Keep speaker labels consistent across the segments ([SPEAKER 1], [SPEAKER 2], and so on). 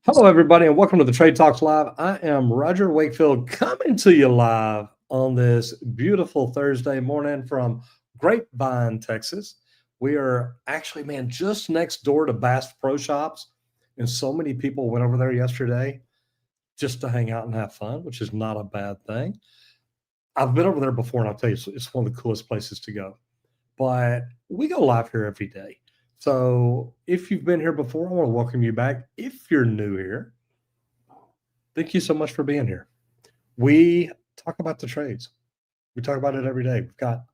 [SPEAKER 1] Hello, everybody, and welcome to the Trade Talks Live. I am Roger Wakefield coming to you live on this beautiful Thursday morning from Grapevine, Texas. We are actually, man, just next door to Bass Pro Shops, and so many people went over there yesterday just to hang out and have fun, which is not a bad thing. I've been over there before, and I'll tell you, it's one of the coolest places to go. But we go live here every day. So if you've been here before, I want to welcome you back. If you're new here, thank you so much for being here. We talk about the trades. We talk about it every day. We've got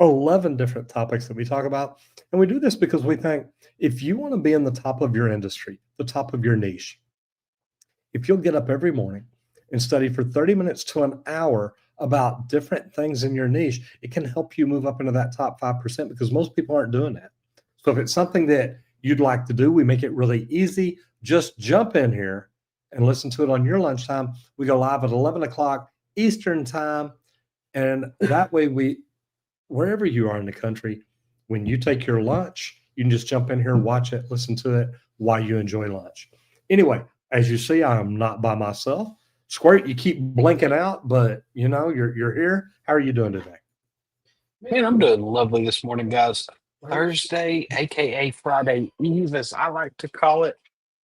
[SPEAKER 1] 11 different topics that we talk about. And we do this because we think if you want to be in the top of your industry, the top of your niche, if you'll get up every morning and study for 30 minutes to an hour about different things in your niche, it can help you move up into that top 5% because most people aren't doing that. So if it's something that you'd like to do, we make it really easy. Just jump in here and listen to it on your lunchtime. We go live at 11 o'clock Eastern time. And that way wherever you are in the country, when you take your lunch, you can just jump in here, watch it, listen to it while you enjoy lunch. Anyway, as you see, I am not by myself. Squirt, you keep blinking out, but you're here. How are you doing today?
[SPEAKER 2] Man, I'm doing lovely this morning, guys. Thursday, aka Friday Eve, as I like to call it.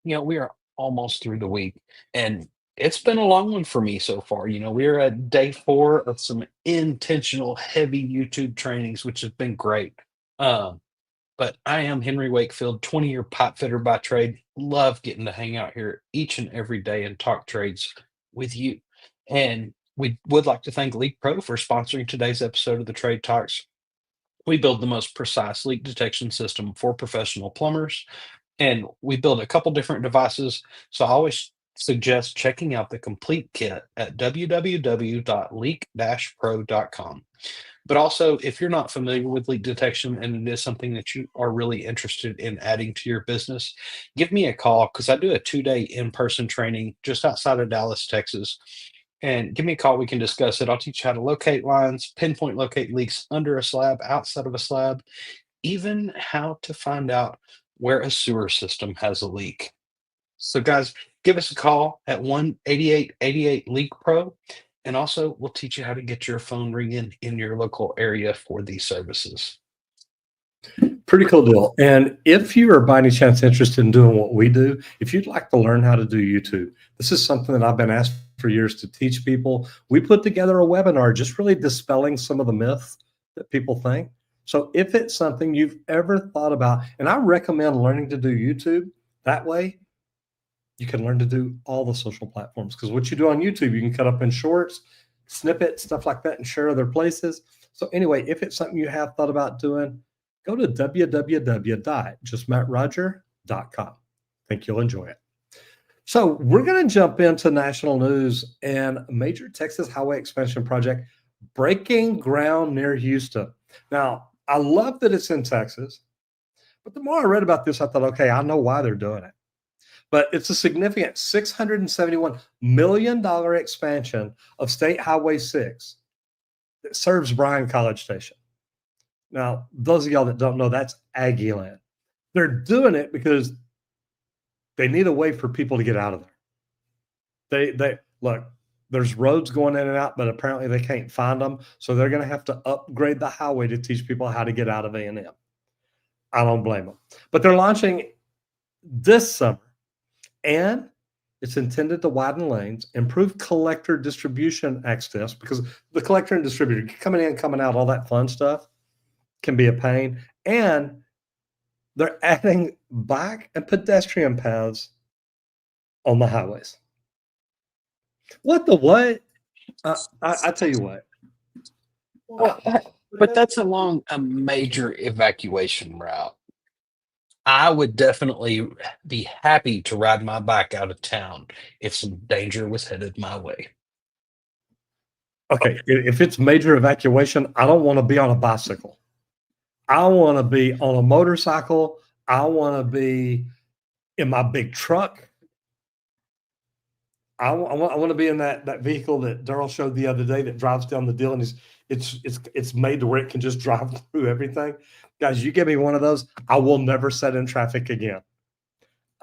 [SPEAKER 2] We are almost through the week, and it's been a long one for me so far. We're at day 4 of some intentional heavy YouTube trainings, which has been great. Um, but I am Henry Wakefield, 20-year pipe fitter by trade. Love getting to hang out here each and every day and talk trades with you. And we would like to thank Leak Pro for sponsoring today's episode of the Trade Talks. We build the most precise leak detection system for professional plumbers, and we build a couple different devices. So I always suggest checking out the complete kit at www.leak-pro.com. But also, if you're not familiar with leak detection and it is something that you are really interested in adding to your business, give me a call because I do a 2-day in-person training just outside of Dallas, Texas. And give me a call. We can discuss it. I'll teach you how to locate lines, pinpoint locate leaks under a slab, outside of a slab, even how to find out where a sewer system has a leak. So, guys, give us a call at 1-8888 Leak Pro. And also, we'll teach you how to get your phone ringing in your local area for these services.
[SPEAKER 1] Pretty cool deal. And if you are by any chance interested in doing what we do, if you'd like to learn how to do YouTube, this is something that I've been asked for years to teach people. We put together a webinar just really dispelling some of the myths that people think. So if it's something you've ever thought about, and I recommend learning to do YouTube, that way you can learn to do all the social platforms. Because what you do on YouTube, you can cut up in shorts, snippets, stuff like that, and share other places. So anyway, if it's something you have thought about doing, go to www.justmattroger.com. Think you'll enjoy it. So we're going to jump into national news and major Texas highway expansion project breaking ground near Houston. Now, I love that it's in Texas, but the more I read about this, I thought, okay, I know why they're doing it. But it's a significant $671 million expansion of State Highway 6 that serves Bryan College Station. Now, those of y'all that don't know, that's Aggie land. They're doing it because they need a way for people to get out of there. They look, there's roads going in and out, but apparently they can't find them. So they're going to have to upgrade the highway to teach people how to get out of A&M. I don't blame them. But they're launching this summer, and it's intended to widen lanes, improve collector distribution access, because the collector and distributor coming in, coming out, all that fun stuff can be a pain. And they're adding bike and pedestrian paths on the highways. What the what? I tell you what.
[SPEAKER 2] Well, but that's along a major evacuation route. I would definitely be happy to ride my bike out of town if some danger was headed my way.
[SPEAKER 1] Okay, if it's major evacuation, I don't want to be on a bicycle. I want to be on a motorcycle. I want to be in my big truck. I want to be in that vehicle that Daryl showed the other day that drives down the deal, and it's made to where it can just drive through everything. Guys, you give me one of those, I will never set in traffic again.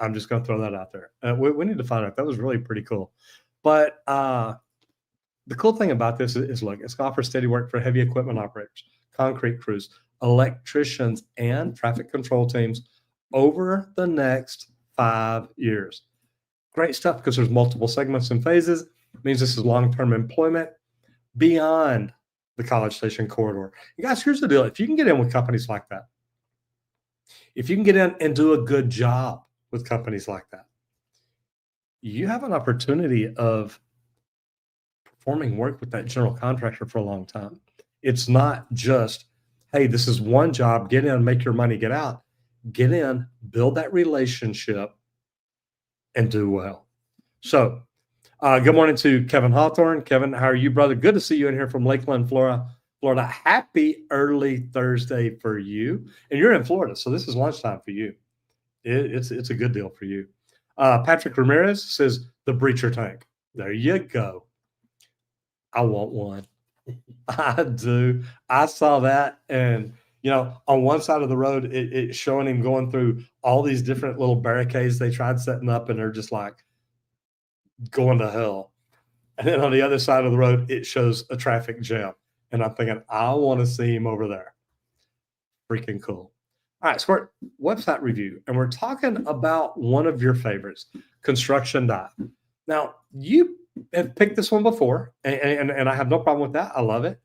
[SPEAKER 1] I'm just going to throw that out there. We need to find out. That was really pretty cool. But the cool thing about this is look, it's going to offer steady work for heavy equipment operators, concrete crews, electricians, and traffic control teams over the next 5 years. Great stuff because there's multiple segments and phases. It means this is long-term employment beyond the College Station corridor. And guys, here's the deal. If you can get in with companies like that, if you can get in and do a good job with companies like that, you have an opportunity of performing work with that general contractor for a long time. It's not just, hey, this is one job, get in, make your money, get out. Get in, build that relationship, and do well. So, good morning to Kevin Hawthorne. Kevin, how are you, brother? Good to see you in here from Lakeland, Florida. Happy early Thursday for you. And you're in Florida, so this is lunchtime for you. It's a good deal for you. Patrick Ramirez says, the breacher tank. There you go. I want one. I do. I saw that, and on one side of the road, it's showing him going through all these different little barricades they tried setting up, and they're just like going to hell. And then on the other side of the road, it shows a traffic jam. And I'm thinking, I want to see him over there. Freaking cool. All right, Squirt, website review. And we're talking about one of your favorites, Construction Dive. Now, you have picked this one before, and I have no problem with that. I love it.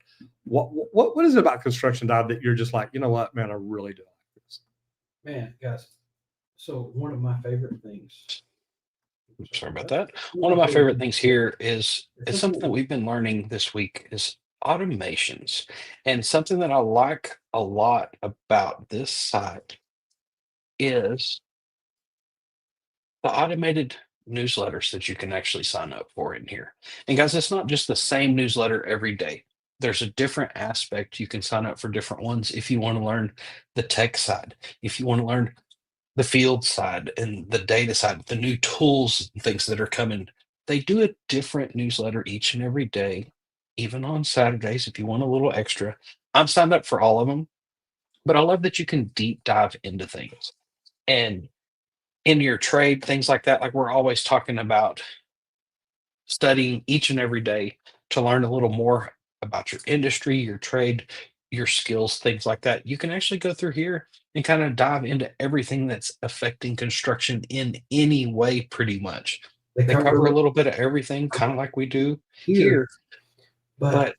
[SPEAKER 1] What is it about Construction Dive that you're just like, you know what, man, I really do like this?
[SPEAKER 3] Man, guys, so one of my favorite things.
[SPEAKER 2] Sorry about that. One of my favorite things here is something that we've been learning this week is automations. And something that I like a lot about this site is the automated newsletters that you can actually sign up for in here. And guys, it's not just the same newsletter every day. There's a different aspect. You can sign up for different ones if you want to learn the tech side, if you want to learn the field side and the data side, the new tools and things that are coming. They do a different newsletter each and every day, even on Saturdays if you want a little extra. I'm signed up for all of them, but I love that you can deep dive into things and in your trade, things like that. Like we're always talking about studying each and every day to learn a little more about your industry, your trade, your skills, things like that. You can actually go through here and kind of dive into everything that's affecting construction in any way, pretty much. They cover a little bit of everything, kind of like we do here, but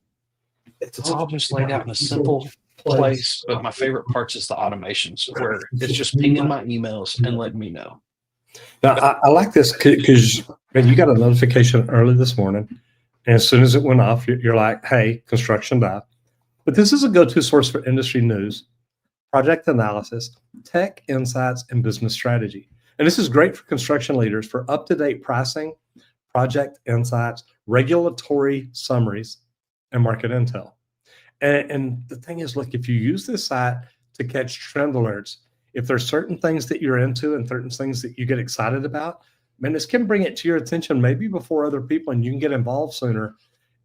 [SPEAKER 2] it's all just laid out in a simple place. But my favorite parts is the automations where it's just pinging my emails and letting me know.
[SPEAKER 1] Now, I like this because you got a notification early this morning, and as soon as it went off, you're like, hey, Construction Dive. But this is a go-to source for industry news, project analysis, tech insights, and business strategy. And this is great for construction leaders for up-to-date pricing, project insights, regulatory summaries, and market intel. And the thing is, look, if you use this site to catch trend alerts, if there's certain things that you're into and certain things that you get excited about, man, this can bring it to your attention maybe before other people, and you can get involved sooner.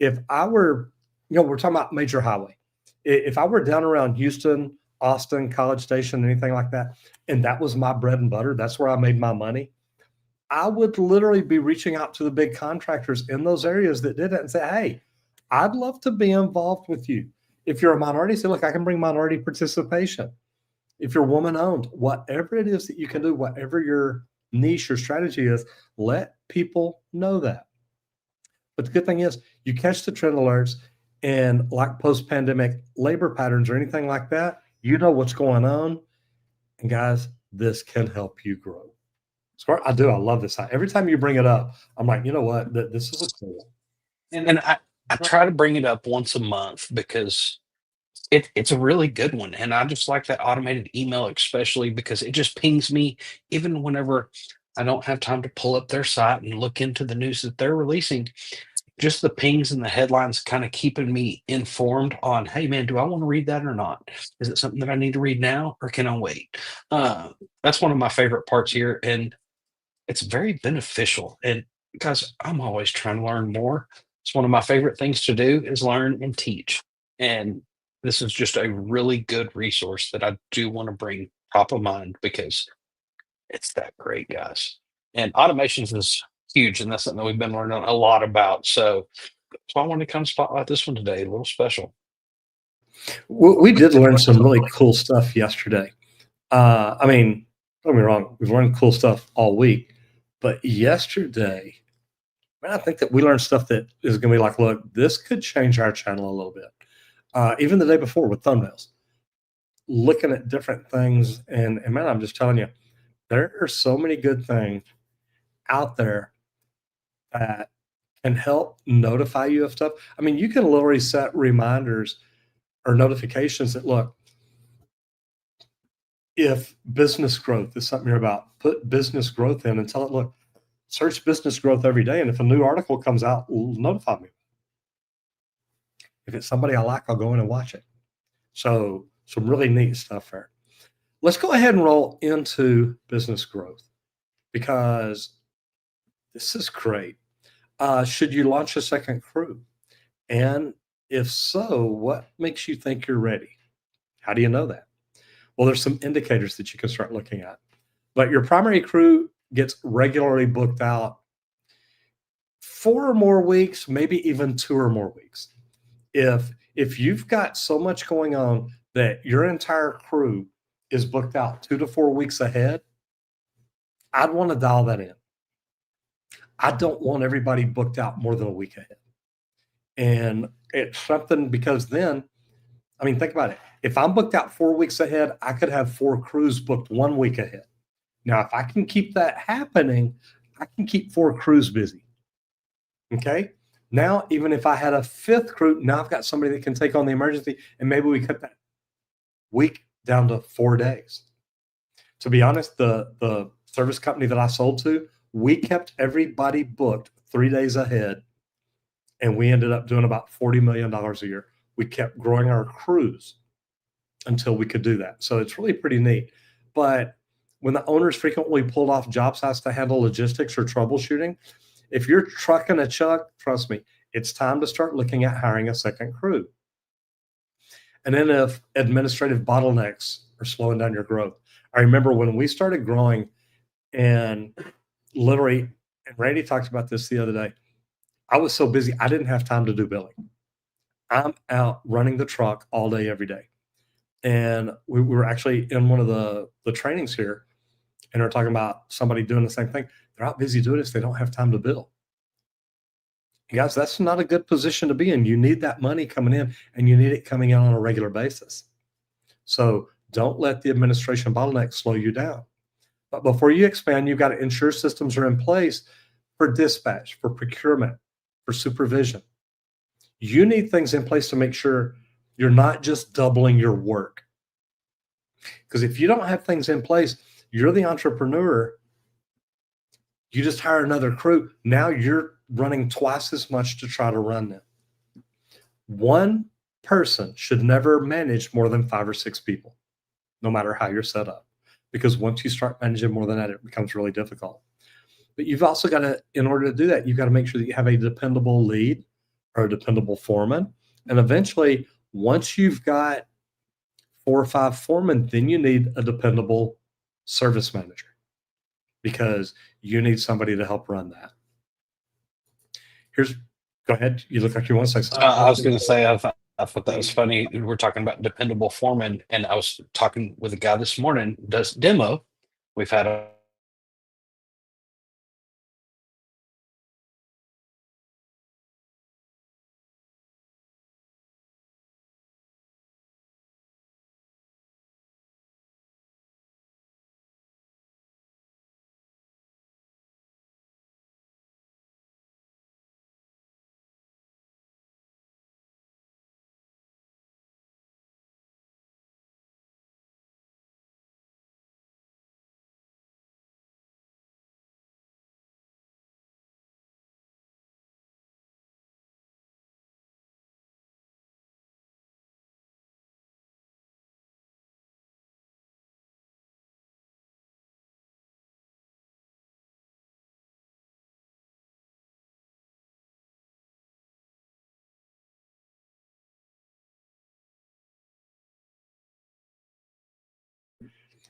[SPEAKER 1] If I were, we're talking about major highway. If I were down around Houston, Austin, College Station, anything like that, and that was my bread and butter, that's where I made my money, I would literally be reaching out to the big contractors in those areas that did it and say, hey, I'd love to be involved with you. If you're a minority, say, look, I can bring minority participation. If you're woman owned, whatever it is that you can do, whatever your niche or strategy is, let people know that. But the good thing is you catch the trend alerts, and like post-pandemic labor patterns or anything like that, you know what's going on. And guys, this can help you grow. So I love this. Every time you bring it up, I'm like, you know what? This is a cool.
[SPEAKER 2] And I try to bring it up once a month because it's a really good one. And I just like that automated email, especially because it just pings me even whenever I don't have time to pull up their site and look into the news that they're releasing. Just the pings and the headlines kind of keeping me informed on, hey man, do I want to read that or not? Is it something that I need to read now or can I wait? That's one of my favorite parts here, and it's very beneficial. And guys, I'm always trying to learn more. It's one of my favorite things to do is learn and teach. And this is just a really good resource that I do want to bring top of mind because It's that great, guys. And automations is huge, and that's something that we've been learning a lot about. So I wanted to come spotlight this one today, a little special.
[SPEAKER 1] We did learn some really cool stuff yesterday. I mean, don't get me wrong, we've learned cool stuff all week, but yesterday, man, I think that we learned stuff that is going to be like, look, this could change our channel a little bit. Even the day before with thumbnails, looking at different things, and man, I'm just telling you, there are so many good things out there that can help notify you of stuff. I mean, you can literally set reminders or notifications that look, if business growth is something you're about, put business growth in and tell it, look, search business growth every day. And if a new article comes out, notify me. If it's somebody I like, I'll go in and watch it. So some really neat stuff there. Let's go ahead and roll into business growth because this is great. Should you launch a second crew? And if so, what makes you think you're ready? How do you know that? Well, there's some indicators that you can start looking at. But your primary crew gets regularly booked out 4 or more weeks, maybe even 2 or more weeks. If you've got so much going on that your entire crew is booked out 2 to 4 weeks ahead, I'd want to dial that in. I don't want everybody booked out more than a week ahead. And it's something because then, I mean, think about it. If I'm booked out 4 weeks ahead, I could have 4 crews booked 1 week ahead. Now, if I can keep that happening, I can keep 4 crews busy. Okay. Now, even if I had a 5th crew, now I've got somebody that can take on the emergency, and maybe we cut that week down to 4 days. To be honest, the service company that I sold to, we kept everybody booked 3 days ahead, and we ended up doing about $40 million a year. We kept growing our crews until we could do that. So it's really pretty neat. But when the owners frequently pulled off job sites to handle logistics or troubleshooting, if you're trucking a chuck, trust me, it's time to start looking at hiring a second crew. And then if administrative bottlenecks are slowing down your growth. I remember when we started growing and literally, and Randy talked about this the other day, I was so busy, I didn't have time to do billing. I'm out running the truck all day, every day. And we were actually in one of the trainings here, and they're talking about somebody doing the same thing. They're out busy doing this. They don't have time to bill. Guys, that's not a good position to be in. You need that money coming in, and you need it coming in on a regular basis. So don't let the administration bottleneck slow you down. But before you expand, you've got to ensure systems are in place for dispatch, for procurement, for supervision. You need things in place to make sure you're not just doubling your work. Because if you don't have things in place, you're the entrepreneur. You just hire another crew. Now you're running twice as much to try to run them. One person should never manage more than 5 or 6 people, no matter how you're set up. Because once you start managing more than that, it becomes really difficult. But you've also got to, in order to do that, you've got to make sure that you have a dependable lead or a dependable foreman. And eventually, once you've got 4 or 5 foremen, then you need a dependable service manager because you need somebody to help run that. Go ahead. You look like you want to say something.
[SPEAKER 2] I was going to say, I thought that was funny. We're talking about dependable foreman, and I was talking with a guy this morning, does demo. We've had a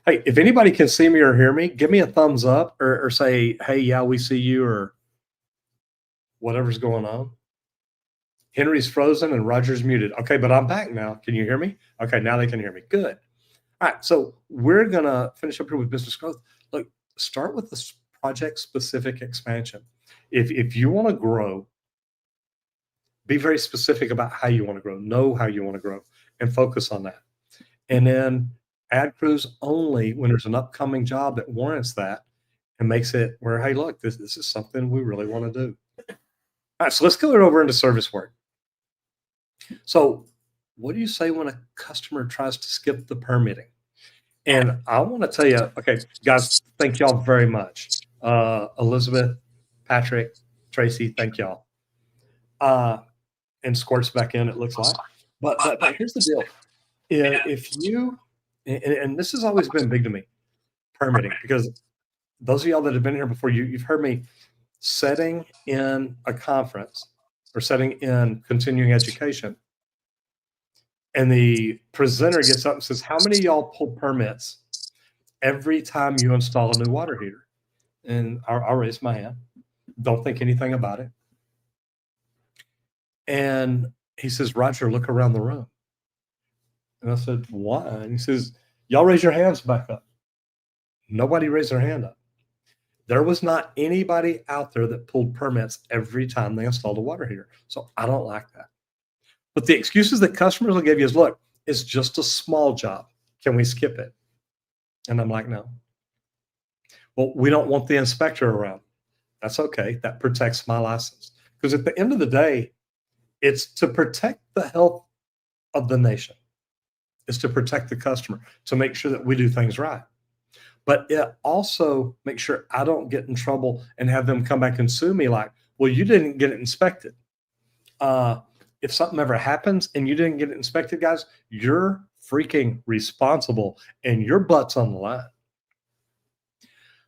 [SPEAKER 1] Hey, if anybody can see me or hear me, give me a thumbs up or say, hey, yeah, we see you, or whatever's going on. Henry's frozen and Roger's muted. Okay, but I'm back now. Can you hear me? Okay, now they can hear me. Good. All right, so we're gonna finish up here with business growth. Look, start with the project specific expansion. If you want to grow, be very specific about how you want to grow, know how you want to grow, and focus on that. And then add crews only when there's an upcoming job that warrants that and makes it where, hey, look, this is something we really want to do. All right, so let's go over into service work. So, what do you say when a customer tries to skip the permitting? And I want to tell you, okay, guys, thank y'all very much. Elizabeth, Patrick, Tracy, thank y'all. And Squirt's back in, it looks like. But here's the deal. If you, and this has always been big to me, permitting, because those of y'all that have been here before, you've heard me setting in a conference or setting in continuing education. And the presenter gets up and says, how many of y'all pull permits every time you install a new water heater? And I'll raise my hand. Don't think anything about it. And he says, Roger, look around the room. And I said, why? And he says, y'all raise your hands back up. Nobody raised their hand up. There was not anybody out there that pulled permits every time they installed a water heater. So I don't like that. But the excuses that customers will give you is, look, it's just a small job. Can we skip it? And I'm like, no. Well, we don't want the inspector around. That's okay. That protects my license. Because at the end of the day, it's to protect the health of the nation. It's to protect the customer, to make sure that we do things right. But it also makes sure I don't get in trouble and have them come back and sue me like, well, you didn't get it inspected. If something ever happens and you didn't get it inspected, guys, you're freaking responsible and your butt's on the line.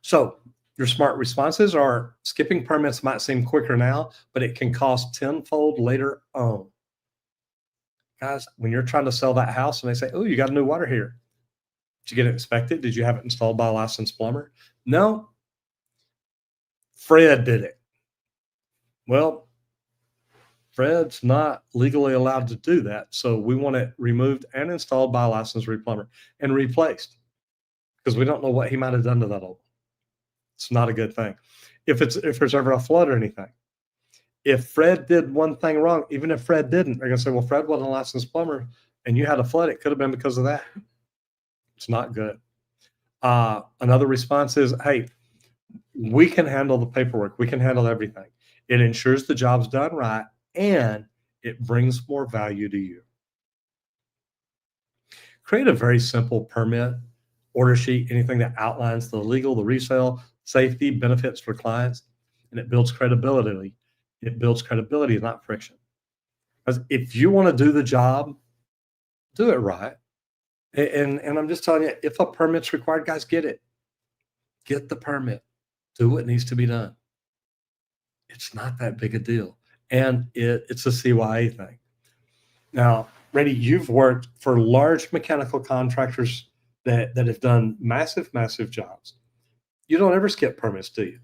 [SPEAKER 1] So your smart responses are, skipping permits might seem quicker now, but it can cost tenfold later on. Guys, when you're trying to sell that house and they say, oh, you got a new water heater. Did you get it inspected? Did you have it installed by a licensed plumber? No. Fred did it. Well, Fred's not legally allowed to do that. So we want it removed and installed by a licensed plumber and replaced, because we don't know what he might have done to that old one. It's not a good thing. If there's ever a flood or anything, if Fred did one thing wrong, even if Fred didn't, they're going to say, well, Fred wasn't a licensed plumber and you had a flood. It could have been because of that. It's not good. Another response is, hey, we can handle the paperwork. We can handle everything. It ensures the job's done right, and it brings more value to you. Create a very simple permit, order sheet, anything that outlines the legal, the resale, safety, benefits for clients, and it builds credibility. It builds credibility, not friction. Because if you want to do the job, do it right. And I'm just telling you, if a permit's required, guys, get it. Get the permit. Do what needs to be done. It's not that big a deal. And it's a CYA thing. Now, Randy, you've worked for large mechanical contractors that have done massive, massive jobs. You don't ever skip permits, do you?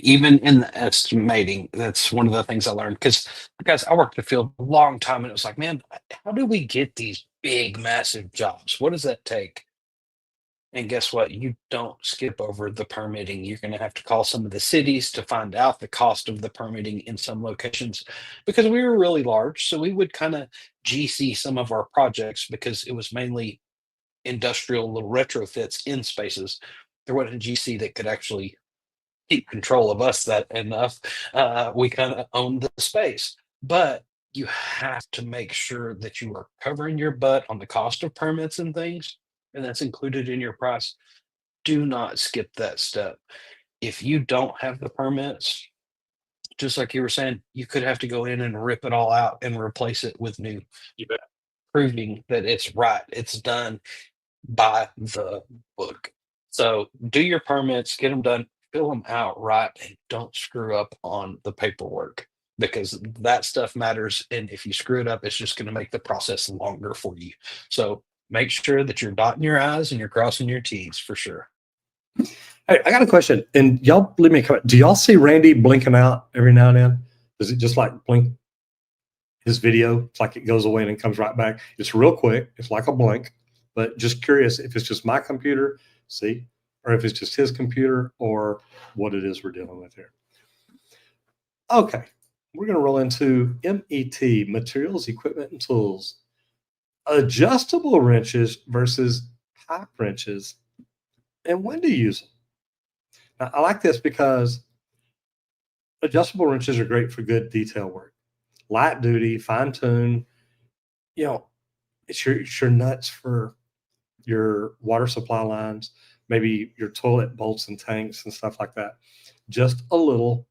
[SPEAKER 2] Even in the estimating, that's one of the things I learned, because guys, I worked the field a long time and it was like, man, how do we get these big, massive jobs? What does that take? And guess what? You don't skip over the permitting. You're going to have to call some of the cities to find out the cost of the permitting in some locations, because we were really large. So we would kind of GC some of our projects because it was mainly industrial little retrofits in spaces. There wasn't a GC that could actually keep control of us that enough. We kind of own the space, but you have to make sure that you are covering your butt on the cost of permits and things, and that's included in your price. Do not skip that step. If you don't have the permits, just like you were saying, you could have to go in and rip it all out and replace it with new. You bet. Proving that it's right, it's done by the book. So do your permits, get them done, fill them out right, and don't screw up on the paperwork, because that stuff matters. And if you screw it up, it's just going to make the process longer for you. So make sure that you're dotting your I's and you're crossing your T's for sure.
[SPEAKER 1] Hey, I got a question, and y'all leave me a comment. Do y'all see Randy blinking out every now and then? Does it just like blink his video? It's like it goes away and then comes right back. It's real quick. It's like a blink, but just curious if it's just my computer, see, or if it's just his computer or what it is we're dealing with here. Okay, we're going to roll into MET, materials, equipment, and tools. Adjustable wrenches versus pipe wrenches, and when to use them. Now, I like this because adjustable wrenches are great for good detail work, light duty, fine tune. You know, it's your nuts for your water supply lines, maybe your toilet bolts and tanks and stuff like that. Just a little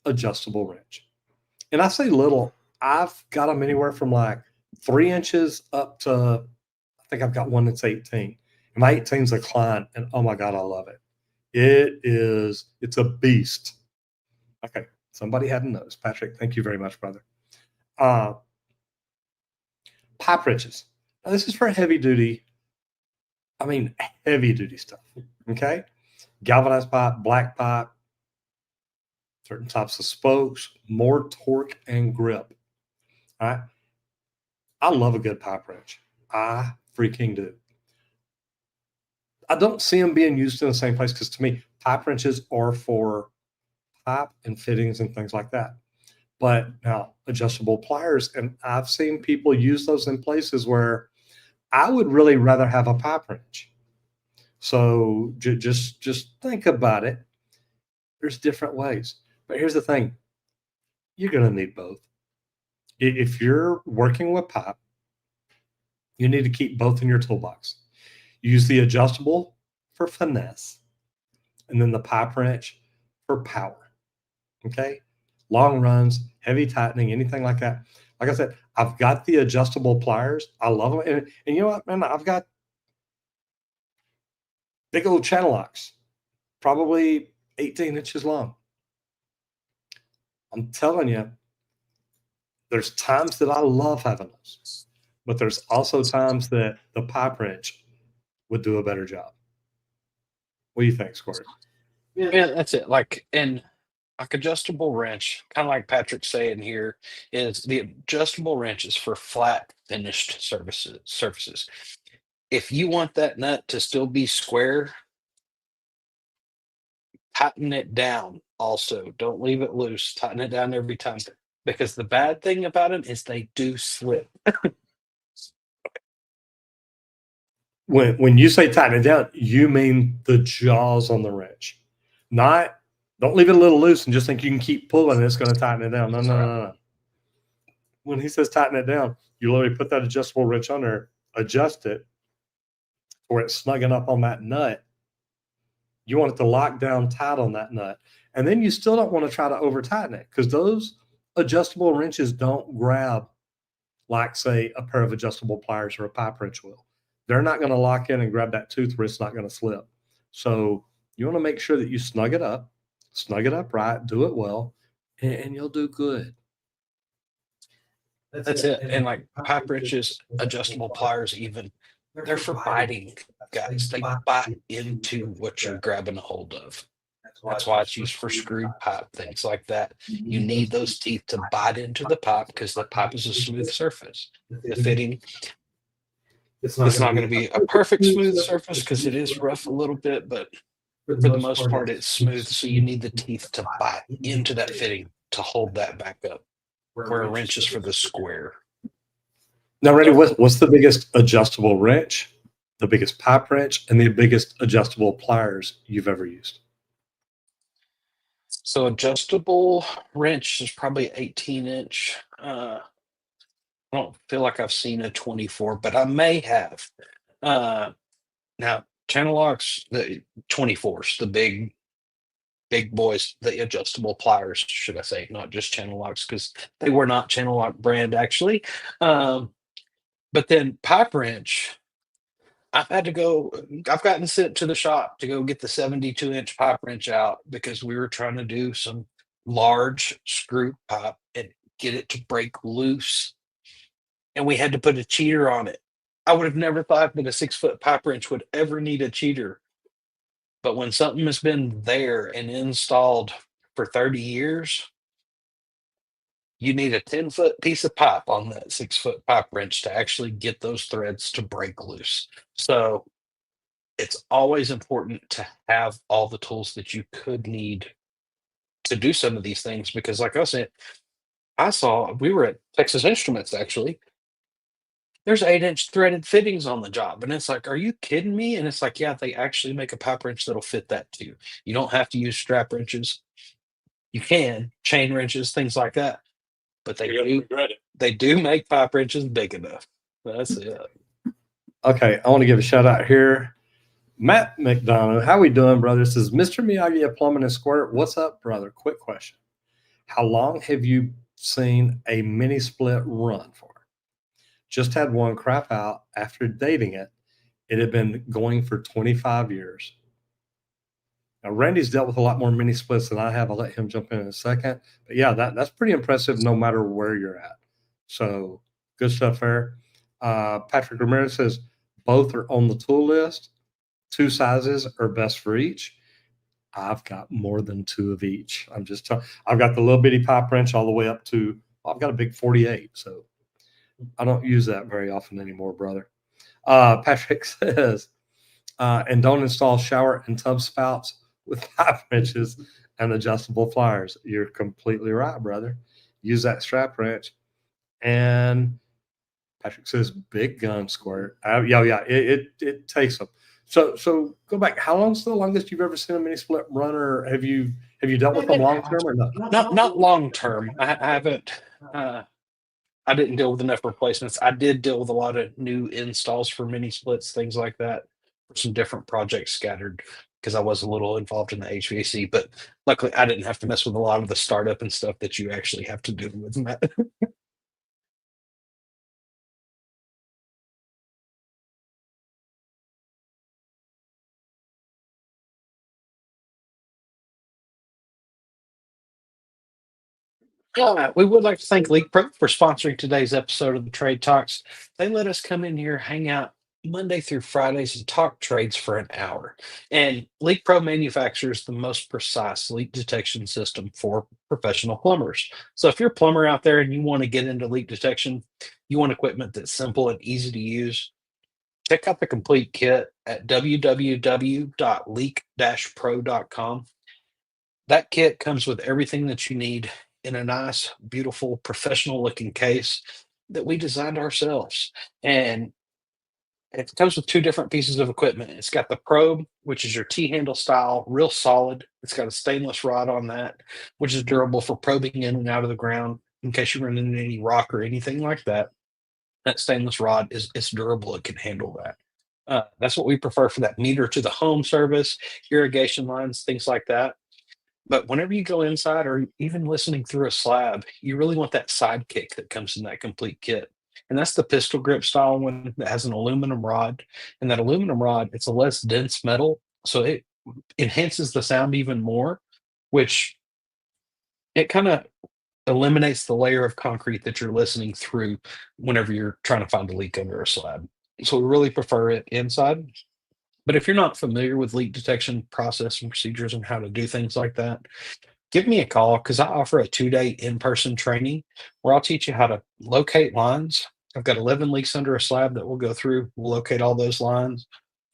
[SPEAKER 1] adjustable wrench. And I say little, I've got them anywhere from like 3 inches up to, I think I've got one that's 18. And my 18's a Klein, and oh my God, I love it. It's a beast. Okay, somebody hadn't noticed. Patrick, thank you very much, brother. Pipe wrenches. Now, this is for heavy duty stuff. Okay, galvanized pipe, black pipe, certain types of spokes, more torque and grip. All right, I love a good pipe wrench. I freaking do. I don't see them being used in the same place because to me, pipe wrenches are for pipe and fittings and things like that. But now adjustable pliers, and I've seen people use those in places where I would really rather have a pipe wrench. So just think about it. There's different ways. But here's the thing. You're going to need both. If you're working with pipe, you need to keep both in your toolbox. Use the adjustable for finesse, and then the pipe wrench for power. Okay? Long runs, heavy tightening, anything like that. Like I said, I've got the adjustable pliers. I love them. And you know what, man? I've got big old channel locks, probably 18 inches long. I'm telling you, there's times that I love having those, but there's also times that the pipe wrench would do a better job. What do you think, Squirt?
[SPEAKER 2] Yeah, that's it. Like adjustable wrench, kind of like Patrick's saying here, is the adjustable wrench is for flat finished surfaces. If you want that nut to still be square, tighten it down also. Don't leave it loose. Tighten it down every time. Because the bad thing about them is they do slip.
[SPEAKER 1] When you say tighten it down, you mean the jaws on the wrench, not don't leave it a little loose and just think you can keep pulling and it's going to tighten it down. No. When he says tighten it down, you literally put that adjustable wrench on there, adjust it, or it's snugging up on that nut. You want it to lock down tight on that nut. And then you still don't want to try to over tighten it because those adjustable wrenches don't grab like, say, a pair of adjustable pliers or a pipe wrench will. They're not going to lock in and grab that tooth where it's not going to slip. So you want to make sure that you snug it up right, do it well, and you'll do good.
[SPEAKER 2] That's it. And like pipe wrenches, adjustable pliers, even they're for biting, guys. They bite into what you're grabbing a hold of. That's why it's used for screwed pipe, things like that. You need those teeth to bite into the pipe because the pipe is a smooth surface. The fitting, it's not going to be a perfect smooth surface because it is rough a little bit, but for the most part, it's smooth. So you need the teeth to bite into that fitting to hold that back up. Where a wrench is for the square.
[SPEAKER 1] Now, Randy, what's the biggest adjustable wrench, the biggest pipe wrench, and the biggest adjustable pliers you've ever used?
[SPEAKER 2] So adjustable wrench is probably 18-inch. I don't feel like I've seen a 24, but I may have. Now channel locks, the 24s, the big boys, the adjustable pliers, should I say, not just channel locks, because they were not channel lock brand actually. But then pipe wrench, I've gotten sent to the shop to go get the 72-inch pipe wrench out because we were trying to do some large screw pipe and get it to break loose. And we had to put a cheater on it. I would have never thought that a 6-foot pipe wrench would ever need a cheater. But when something has been there and installed for 30 years, you need a 10-foot piece of pipe on that 6-foot pipe wrench to actually get those threads to break loose. So it's always important to have all the tools that you could need to do some of these things because, like I said, we were at Texas Instruments actually. There's 8-inch threaded fittings on the job. And it's like, are you kidding me? And it's like, yeah, they actually make a pipe wrench that'll fit that too. You don't have to use strap wrenches. You can chain wrenches, things like that. But they do make pipe wrenches big enough. That's it.
[SPEAKER 1] Okay, I want to give a shout out here. Matt McDonough, how we doing, brother? This is Mr. Miyagi of Plumbing and Squirt. What's up, brother? Quick question. How long have you seen a mini split run for? Just had one crap out after dating it. It had been going for 25 years. Now, Randy's dealt with a lot more mini splits than I have. I'll let him jump in a second. But yeah, that's pretty impressive no matter where you're at. So good stuff there. Patrick Ramirez says both are on the tool list. 2 sizes are best for each. I've got more than 2 of each. I've got the little bitty pipe wrench all the way up to, I've got a big 48. So I don't use that very often anymore, brother. Patrick says, and don't install shower and tub spouts with pipe wrenches and adjustable pliers. You're completely right, brother. Use that strap wrench. And Patrick says, big gun squirt. Yeah, it takes them. So go back. How long's the longest you've ever seen a mini split run, or have you dealt with them long term or not?
[SPEAKER 2] Not long term. I haven't. I didn't deal with enough replacements. I did deal with a lot of new installs for mini splits, things like that, for some different projects scattered because I was a little involved in the HVAC. But luckily, I didn't have to mess with a lot of the startup and stuff that you actually have to do with that. We would like to thank Leak Pro for sponsoring today's episode of the Trade Talks. They let us come in here, hang out Monday through Fridays, and talk trades for an hour. And Leak Pro manufactures the most precise leak detection system for professional plumbers. So if you're a plumber out there and you want to get into leak detection, you want equipment that's simple and easy to use, check out the complete kit at www.leak-pro.com. That kit comes with everything that you need in a nice, beautiful, professional looking case that we designed ourselves. And it comes with 2 different pieces of equipment. It's got the probe, which is your T-handle style, real solid. It's got a stainless rod on that, which is durable for probing in and out of the ground in case you run into any rock or anything like that. That stainless rod it's durable. It can handle that. That's what we prefer for that meter to the home service, irrigation lines, things like that. But whenever you go inside or even listening through a slab, you really want that sidekick that comes in that complete kit. And that's the pistol grip style one that has an aluminum rod. And that aluminum rod, it's a less dense metal. So it enhances the sound even more, which it kind of eliminates the layer of concrete that you're listening through whenever you're trying to find a leak under a slab. So we really prefer it inside. But if you're not familiar with leak detection process and procedures and how to do things like that, give me a call because I offer a 2-day in-person training where I'll teach you how to locate lines. I've got 11 leaks under a slab that we'll go through. We'll locate all those lines.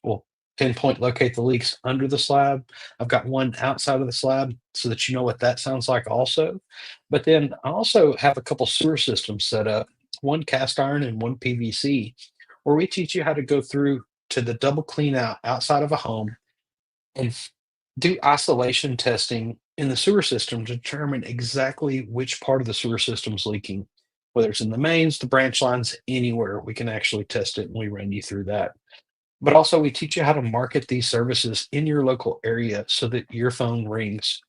[SPEAKER 2] We'll pinpoint locate the leaks under the slab. I've got one outside of the slab so that you know what that sounds like also. But then I also have a couple sewer systems set up, one cast iron and one PVC, where we teach you how to go through to the double clean out outside of a home and do isolation testing in the sewer system to determine exactly which part of the sewer system is leaking, whether it's in the mains, the branch lines, anywhere. We can actually test it and we run you through that. But also, we teach you how to market these services in your local area so that your phone rings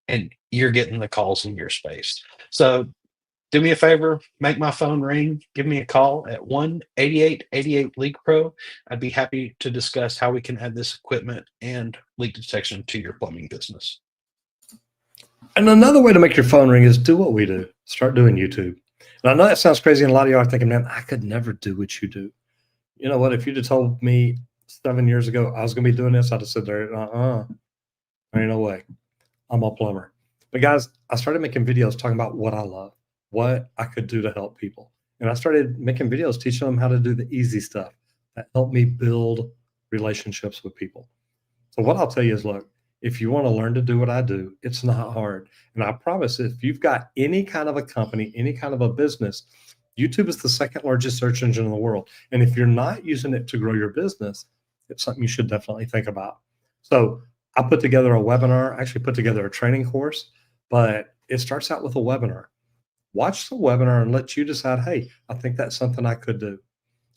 [SPEAKER 2] and you're getting the calls in your space. So do me a favor, make my phone ring, give me a call at 1-8888-LEAK-PRO. I'd be happy to discuss how we can add this equipment and leak detection to your plumbing business.
[SPEAKER 1] And another way to make your phone ring is do what we do. Start doing YouTube. And I know that sounds crazy, and a lot of you are thinking, man, I could never do what you do. You know what? If you'd have told me 7 years ago I was going to be doing this, I'd have said there, there ain't no way. I'm a plumber. But guys, I started making videos talking about what I love, what I could do to help people. And I started making videos teaching them how to do the easy stuff that helped me build relationships with people. So what I'll tell you is, look, if you want to learn to do what I do, it's not hard. And I promise if you've got any kind of a company, any kind of a business, YouTube is the second largest search engine in the world. And if you're not using it to grow your business, it's something you should definitely think about. So I put together a webinar, actually put together a training course, but it starts out with a webinar. Watch the webinar and let you decide, hey, I think that's something I could do.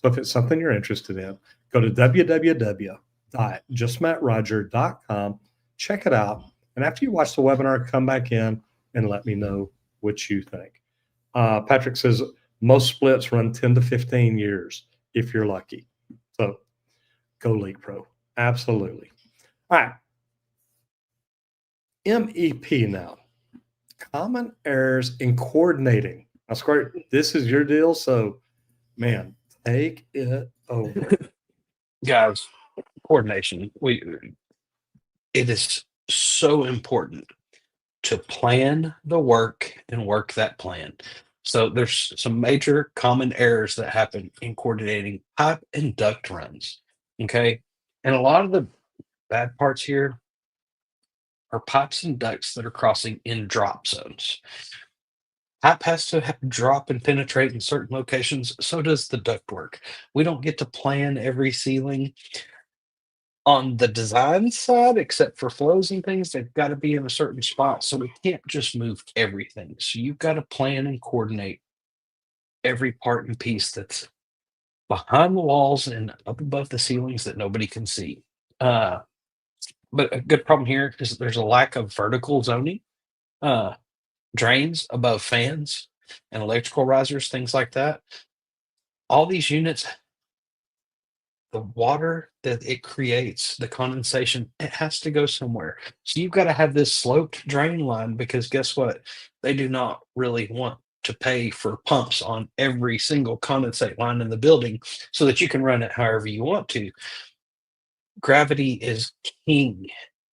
[SPEAKER 1] So if it's something you're interested in, go to www.justmattroger.com, check it out. And after you watch the webinar, come back in and let me know what you think. Patrick says most splits run 10 to 15 years if you're lucky. So go League Pro. Absolutely. All right. MEP now. Common errors in coordinating. Now, Squirt, this is your deal. So, man, take it over.
[SPEAKER 2] Guys, coordination. It is so important to plan the work and work that plan. So there's some major common errors that happen in coordinating pipe and duct runs. Okay. And a lot of the bad parts here are pipes and ducts that are crossing in drop zones. Pipe has to drop and penetrate in certain locations. So does the ductwork. We don't get to plan every ceiling on the design side, except for flows and things. They've got to be in a certain spot. So we can't just move everything. So you've got to plan and coordinate every part and piece that's behind the walls and up above the ceilings that nobody can see. But a good problem here is that there's a lack of vertical zoning. Uh, Drains above fans and electrical risers, things like that. All these units, the water that it creates, the condensation, it has to go somewhere. So you've got to have this sloped drain line because guess what? They do not really want to pay for pumps on every single condensate line in the building so that you can run it however you want to. Gravity is king.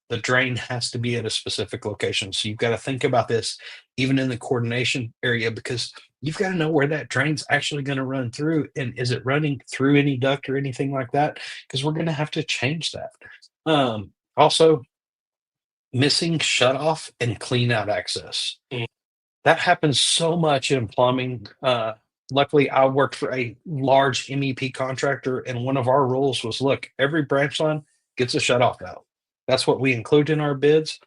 [SPEAKER 2] The drain has to be at a specific location. So you've got to think about this even in the coordination area because you've got to know where that drain's actually going to run through. And is it running through any duct or anything like that? Because we're going to have to change that. Also, missing shut off and clean out access. That happens so much in plumbing. Luckily, I worked for a large MEP contractor, and one of our rules was look, every branch line gets a shut off valve. That's what we include in our bids.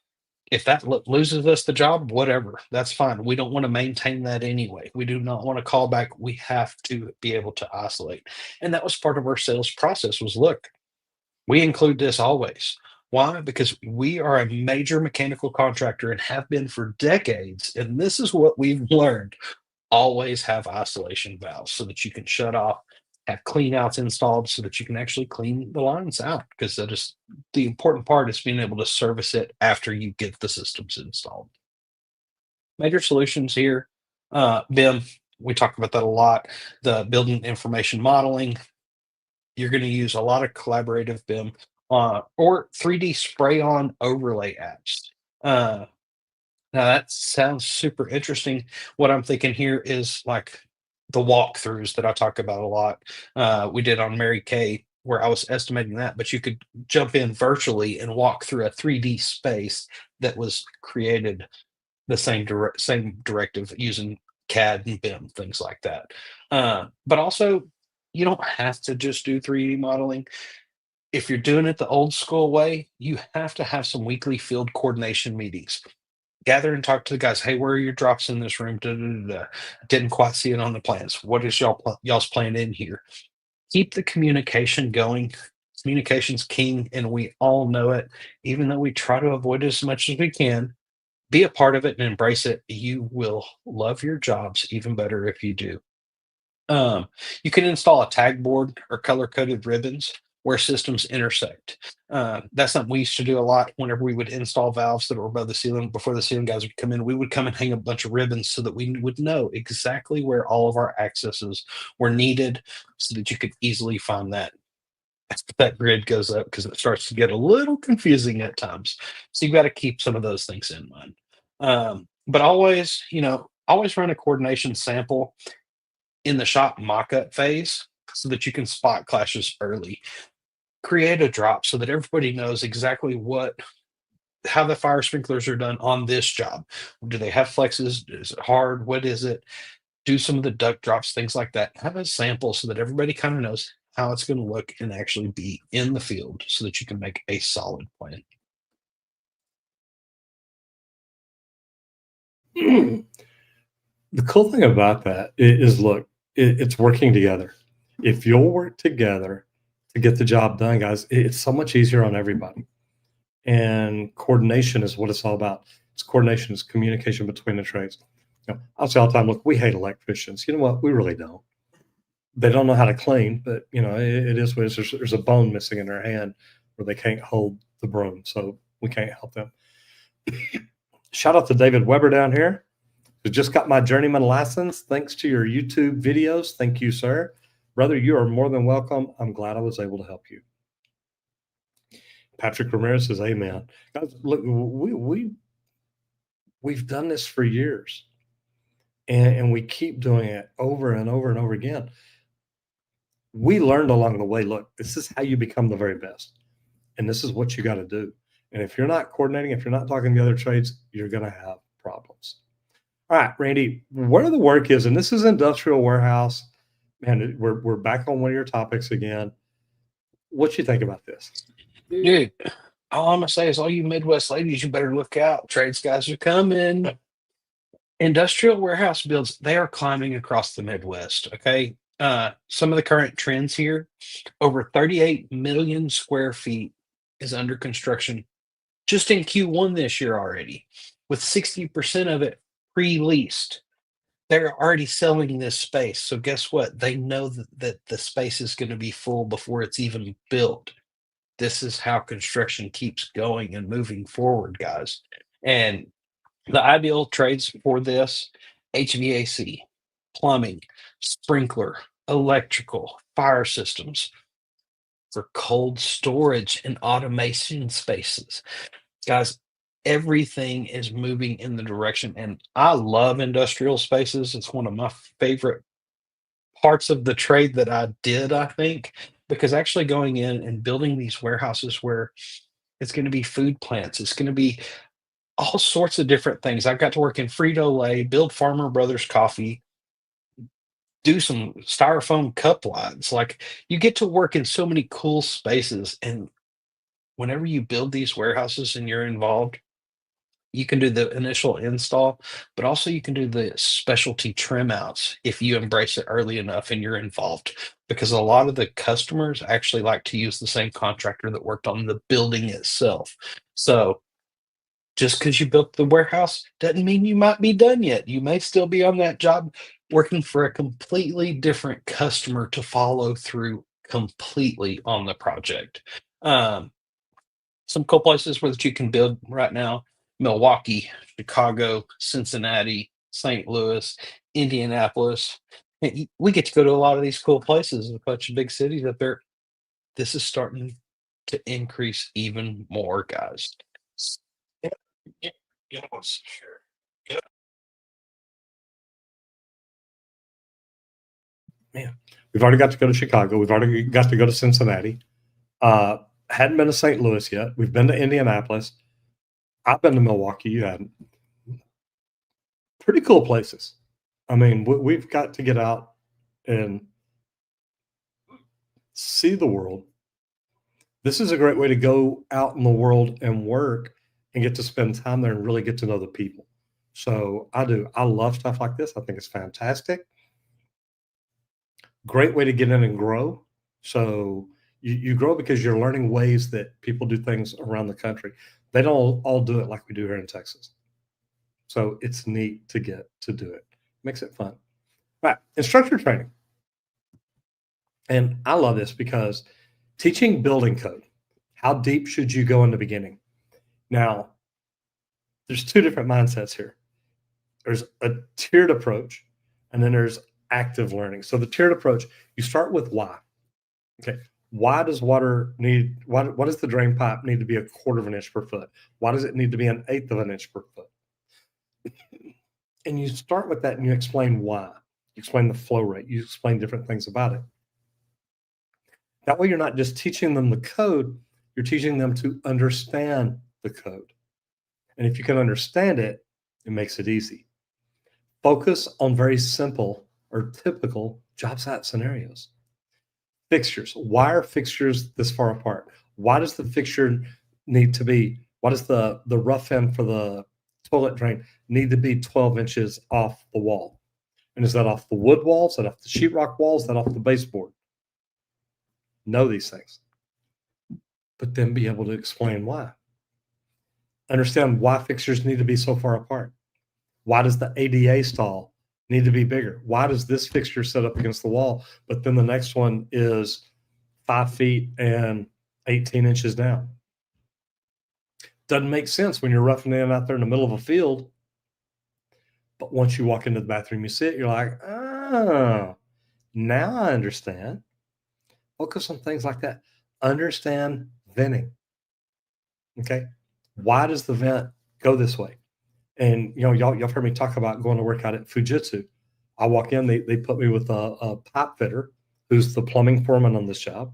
[SPEAKER 2] If that loses us the job, whatever, that's fine. We don't want to maintain that anyway. We do not want to call back. We have to be able to isolate. And that was part of our sales process was look, we include this always. Why? Because we are a major mechanical contractor and have been for decades. And this is what we've learned. Always have isolation valves so that you can shut off, have clean outs installed so that you can actually clean the lines out. Because that is the important part is being able to service it after you get the systems installed. Major solutions here. BIM, we talk about that a lot. The building information modeling. You're going to use a lot of collaborative BIM or 3D spray on overlay apps. Now that sounds super interesting. What I'm thinking here is like the walkthroughs that I talk about a lot. We did on Mary Kay, where I was estimating that, but you could jump in virtually and walk through a 3D space that was created the same directive using CAD and BIM, things like that. But also, you don't have to just do 3D modeling. If you're doing it the old school way, you have to have some weekly field coordination meetings. Gather and talk to the guys. Hey, where are your drops in this room? Da, da, da, da. Didn't quite see it on the plans. What is y'all's plan in here? Keep the communication going. Communication's king, and we all know it. Even though we try to avoid it as much as we can, be a part of it and embrace it. You will love your jobs even better if you do. You can install a tag board or color coded ribbons where systems intersect. That's something we used to do a lot whenever we would install valves that were above the ceiling. Before the ceiling guys would come in, we would come and hang a bunch of ribbons so that we would know exactly where all of our accesses were needed so that you could easily find that as that grid goes up, because it starts to get a little confusing at times. So you've got to keep some of those things in mind. But always, always run a coordination sample in the shop mock-up phase so that you can spot clashes early. Create a drop so that everybody knows exactly how the fire sprinklers are done on this job. Do they have flexes? Is it hard? What is it? Do some of the duct drops, things like that. Have a sample so that everybody kind of knows how it's going to look and actually be in the field so that you can make a solid plan.
[SPEAKER 1] The cool thing about that is, look, it's working together. If you'll work together to get the job done, guys, it's so much easier on everybody. And coordination is what it's all about. It's coordination, it's communication between the trades. I'll say all the time, look, we hate electricians. You know what? We really don't. They don't know how to clean, but it is what it is. There's a bone missing in their hand where they can't hold the broom, so we can't help them. Shout out to David Weber down here, who just got my journeyman license thanks to your YouTube videos. Thank you, sir. Brother, you are more than welcome. I'm glad I was able to help you. Patrick Ramirez says, amen. Guys, look, we've done this for years, and we keep doing it over and over and over again. We learned along the way, look, this is how you become the very best, and this is what you got to do. And if you're not coordinating, if you're not talking to the other trades, you're going to have problems. All right, Randy, where the work is, and this is industrial warehouse. Man, we're back on one of your topics again. What you think about this?
[SPEAKER 2] Dude, all I'm going to say is all you Midwest ladies, you better look out. Trades guys are coming. Industrial warehouse builds, they are climbing across the Midwest, okay? Some of the current trends here, over 38 million square feet is under construction just in Q1 this year already, with 60% of it pre-leased. They're already selling this space. So guess what? They know that the space is going to be full before it's even built. This is how construction keeps going and moving forward, guys. And the ideal trades for this: HVAC, plumbing, sprinkler, electrical, fire systems, for cold storage and automation spaces. Guys, everything is moving in the direction. And I love industrial spaces. It's one of my favorite parts of the trade that I did, I think, because actually going in and building these warehouses where it's going to be food plants, it's going to be all sorts of different things. I've got to work in Frito-Lay, build Farmer Brothers coffee, do some styrofoam cup lines. Like, you get to work in so many cool spaces. And whenever you build these warehouses and you're involved, you can do the initial install, but also you can do the specialty trim outs if you embrace it early enough and you're involved. Because a lot of the customers actually like to use the same contractor that worked on the building itself. So just because you built the warehouse doesn't mean you might be done yet. You may still be on that job working for a completely different customer to follow through completely on the project. Some cool places where that you can build right now: Milwaukee, Chicago, Cincinnati, St. Louis, Indianapolis. And we get to go to a lot of these cool places, a bunch of big cities up there. This is starting to increase even more, guys. Yeah, yeah, sure. Yeah.
[SPEAKER 1] Man, we've already got to go to Chicago. We've already got to go to Cincinnati. Hadn't been to St. Louis yet. We've been to Indianapolis. I've been to Milwaukee. You hadn't. Pretty cool places. I mean, we've got to get out and see the world. This is a great way to go out in the world and work and get to spend time there and really get to know the people. So I do. I love stuff like this. I think it's fantastic. Great way to get in and grow. So you grow because you're learning ways that people do things around the country. They don't all do it like we do here in Texas. So it's neat to get to do it. Makes it fun. All right. Instructor training. And I love this because Teaching building code. How deep should you go in the beginning? Now, there's two different mindsets here. There's a tiered approach, and then there's active learning. So the tiered approach, you start with why. Okay, why does water need, why does the drain pipe need to be 1/4 of an inch per foot? Why does it need to be 1/8 of an inch per foot? And you start with that and you explain why. You explain the flow rate. You explain different things about it. That way you're not just teaching them the code, you're teaching them to understand the code. And if you can understand it, it makes it easy. Focus on very simple or typical job site scenarios. Fixtures. Why are fixtures this far apart? Why does the fixture need to be, why does the rough end for the toilet drain need to be 12 inches off the wall? And is that off the wood walls? Is that off the sheetrock walls? Is that off the baseboard? Know these things. But then be able to explain why. Understand why fixtures need to be so far apart. Why does the ADA stall need to be bigger? Why does this fixture set up against the wall, but then the next one is 5 feet and 18 inches down? Doesn't make sense when you're roughing it out there in the middle of a field. But once you walk into the bathroom, you see it, you're like, oh, now I understand. Focus on things like that. Understand venting. Okay. Why does the vent go this way? And y'all have heard me talk about going to work out at Fujitsu. I walk in, they put me with a pipe fitter who's the plumbing foreman on this job.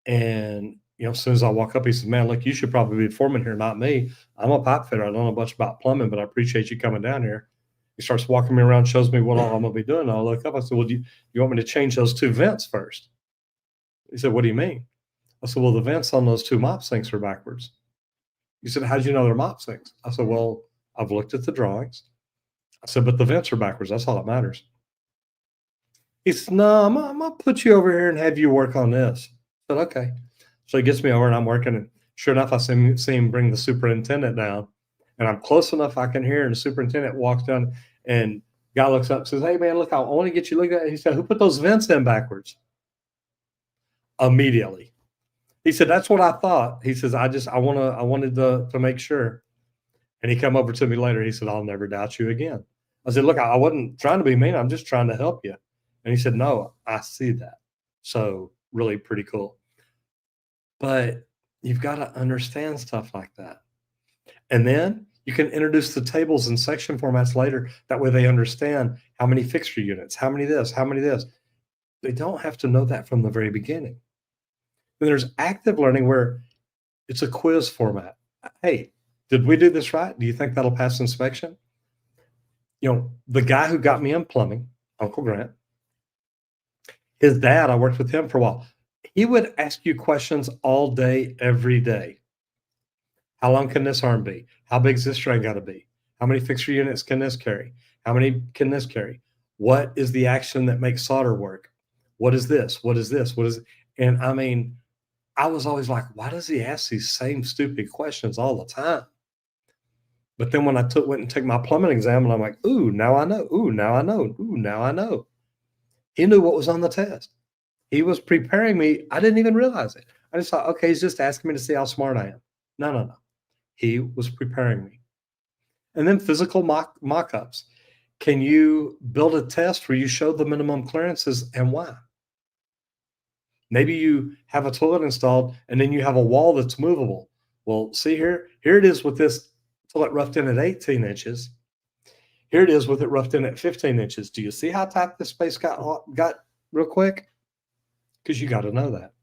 [SPEAKER 1] And as soon as I walk up, he says, "Man, look, you should probably be foreman here, not me. I'm a pipe fitter. I don't know much about plumbing, but I appreciate you coming down here." He starts walking me around, shows me what all I'm gonna be doing. I look up, I said, "Well, do you want me to change those 2 vents first?" He said, "What do you mean?" I said, "Well, the vents on those 2 mop sinks are backwards." He said, "How did you know they're mop sinks?" I said, "Well, I've looked at the drawings." I said, "But the vents are backwards. That's all that matters." He said, "No, I'm gonna put you over here and have you work on this." I said, "Okay." So he gets me over and I'm working, and sure enough, I see him bring the superintendent down, and I'm close enough I can hear, and the superintendent walks down, and guy looks up and says, "Hey man, look, I want to get you look at it." He said, "Who put those vents in backwards?" Immediately. He said, "That's what I thought." He says, I wanted to make sure." And he come over to me later. He said, "I'll never doubt you again." I said, "Look, I wasn't trying to be mean. I'm just trying to help you." And he said, "No, I see that." So really pretty cool. But you've got to understand stuff like that. And then you can introduce the tables and section formats later. That way they understand how many fixture units, how many this, how many this. They don't have to know that from the very beginning. Then there's active learning where it's a quiz format. Hey, did we do this right? Do you think that'll pass inspection? The guy who got me in plumbing, Uncle Grant, his dad, I worked with him for a while. He would ask you questions all day, every day. How long can this arm be? How big is this drain got to be? How many fixture units can this carry? How many can this carry? What is the action that makes solder work? What is this? What is this? What is it? And I mean, I was always like, why does he ask these same stupid questions all the time? But then when I went and took my plumbing exam, and I'm like, ooh, now I know. Ooh, now I know. Ooh, now I know. He knew what was on the test. He was preparing me. I didn't even realize it. I just thought, okay, he's just asking me to see how smart I am. No. He was preparing me. And then physical mock-ups. Can you build a test where you show the minimum clearances and why? Maybe you have a toilet installed and then you have a wall that's movable. Well, see here it is with this toilet roughed in at 18 inches. Here it is with it roughed in at 15 inches. Do you see how tight this space got real quick? Because you got to know that.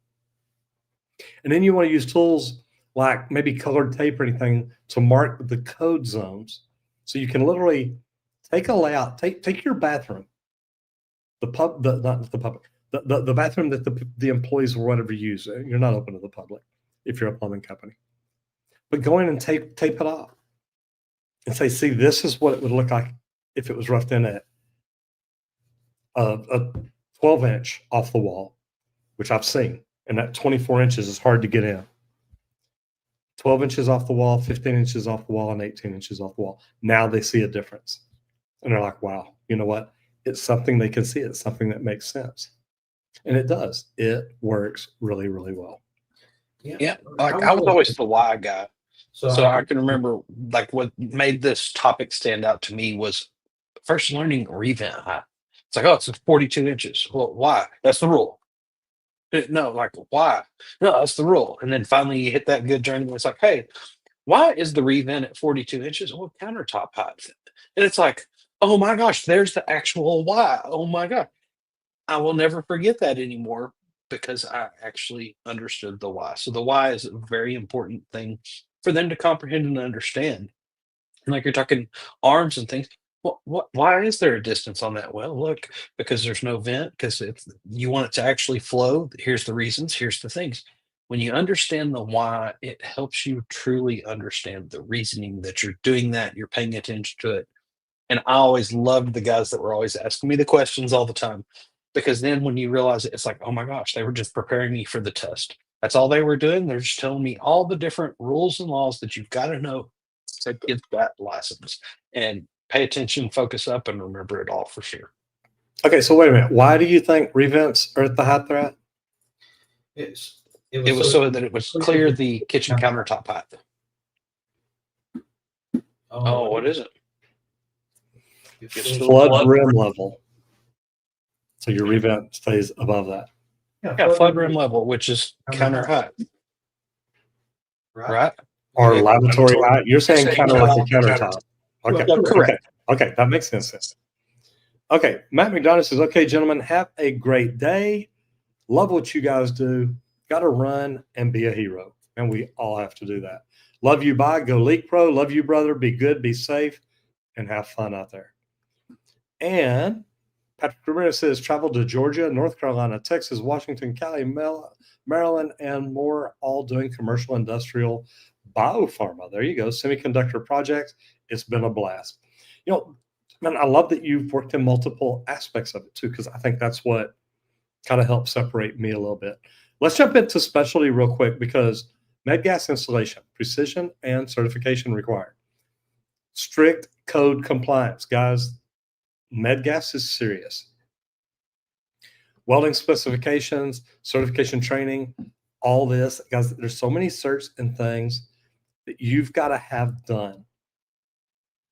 [SPEAKER 1] And then you want to use tools like maybe colored tape or anything to mark the code zones. So you can literally take a layout, take your bathroom, the bathroom that the employees or whatever use. You're not open to the public if you're a plumbing company. But go in and tape it off and say, see, this is what it would look like if it was roughed in at a 12-inch off the wall, which I've seen. And that 24 inches is hard to get in. 12 inches off the wall, 15 inches off the wall, and 18 inches off the wall. Now they see a difference. And they're like, wow, you know what? It's something they can see. It's something that makes sense. And it does. It works really, really well.
[SPEAKER 2] Yeah, like I was always the why guy.
[SPEAKER 3] So
[SPEAKER 2] So I can remember like what made this topic stand out to me was first learning revent height. It's like, oh, it's 42 inches. Well, why? That's the rule. No, like why? No, that's the rule. And then finally you hit that good journey where it's like, hey, why is the revent at 42 inches? Well, countertop height. And it's like, oh my gosh, there's the actual why. Oh my God. I will never forget that anymore because I actually understood the why. So the why is a very important thing for them to comprehend and understand. And like you're talking arms and things. Why is there a distance on that? Well, look, because there's no vent, because if you want it to actually flow, here's the reasons, here's the things. When you understand the why, it helps you truly understand the reasoning that you're doing that, you're paying attention to it. And I always loved the guys that were always asking me the questions all the time. Because then when you realize it, it's like, oh my gosh, they were just preparing me for the test. That's all they were doing. They're just telling me all the different rules and laws that you've got to know to get that license. And pay attention, focus up, and remember it all for sure.
[SPEAKER 1] Okay, so wait a minute. Why do you think revents are at the height they're at?
[SPEAKER 3] it
[SPEAKER 2] It was so that it would clear the kitchen countertop height. Oh, what is it?
[SPEAKER 3] It's
[SPEAKER 1] Flood rim level. So your revent stays above that.
[SPEAKER 2] Yeah, flood rim level, which is counter height, right?
[SPEAKER 1] Or
[SPEAKER 2] Yeah,
[SPEAKER 1] lavatory height. You're saying
[SPEAKER 2] Saying
[SPEAKER 1] counter like a
[SPEAKER 2] countertop.
[SPEAKER 1] countertop. Okay.
[SPEAKER 2] Yeah, correct.
[SPEAKER 1] Okay, that makes sense. Okay, Matt McDonough says, okay, gentlemen, have a great day. Love what you guys do. Got to run and be a hero. And we all have to do that. Love you, bye. Go League Pro. Love you, brother. Be good, be safe, and have fun out there. And Patrick Ramirez says, travel to Georgia, North Carolina, Texas, Washington, Cali, Maryland, and more, all doing commercial, industrial, biopharma. There you go. Semiconductor projects. It's been a blast. You know, man, I love that you've worked in multiple aspects of it too, because I think that's what kind of helps separate me a little bit. Let's jump into specialty real quick because med gas installation, precision and certification required. Strict code compliance. Guys, med gas is serious. Welding specifications, certification training, all this. Guys, there's so many certs and things that you've got to have done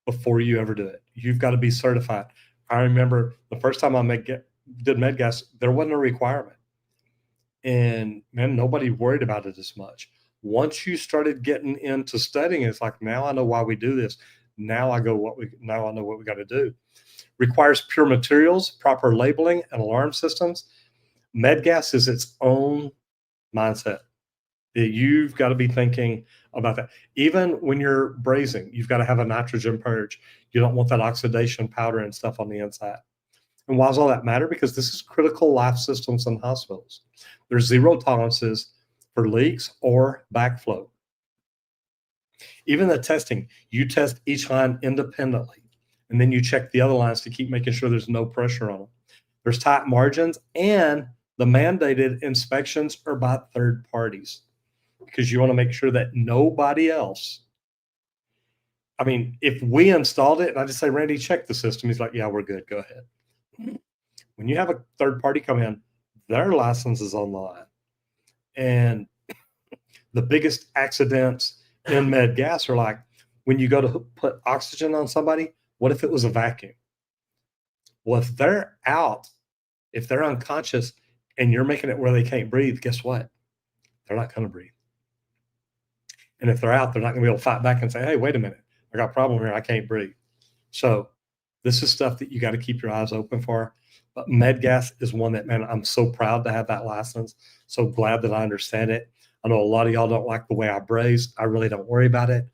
[SPEAKER 1] before you ever do it. You've got to be certified. I remember the first time I did med gas, there wasn't a requirement. And man, nobody worried about it as much. Once you started getting into studying, it's like, now I know why we do this. Now I know what we got to do. Requires pure materials, proper labeling, and alarm systems. Med gas is its own mindset. You've got to be thinking about that. Even when you're brazing, you've got to have a nitrogen purge. You don't want that oxidation powder and stuff on the inside. And why does all that matter? Because this is critical life systems in hospitals. There's zero tolerances for leaks or backflow. Even the testing, you test each line independently, and then you check the other lines to keep making sure there's no pressure on them. There's tight margins, and the mandated inspections are by third parties because you want to make sure that nobody else. I mean, if we installed it and I just say, Randy, check the system, he's like, yeah, we're good. Go ahead. When you have a third party come in, their license is on the line. And the biggest accidents in med gas are like when you go to put oxygen on somebody, what if it was a vacuum? Well, if they're out, if they're unconscious and you're making it where they can't breathe, guess what? They're not going to breathe. And if they're out, they're not going to be able to fight back and say, hey, wait a minute, I got a problem here. I can't breathe. So this is stuff that you got to keep your eyes open for. But med gas is one that, man, I'm so proud to have that license. So glad that I understand it. I know a lot of y'all don't like the way I braze. I really don't worry about it.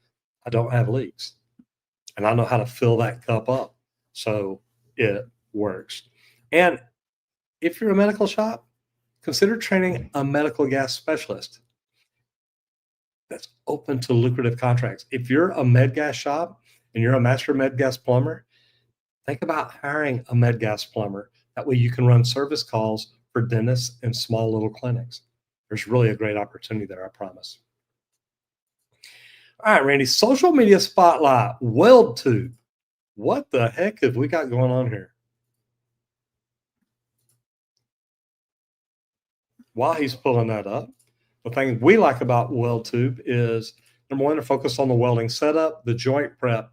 [SPEAKER 1] I don't have leaks. And I know how to fill that cup up. So it works. And if you're a medical shop, consider training a medical gas specialist that's open to lucrative contracts. If you're a med gas shop and you're a master med gas plumber, think about hiring a med gas plumber. That way you can run service calls for dentists and small little clinics. There's really a great opportunity there, I promise. All right, Randy, social media spotlight, WeldTube. What the heck have we got going on here? while he's pulling that up, the thing we like about WeldTube is number one, to focus on the welding setup, the joint prep,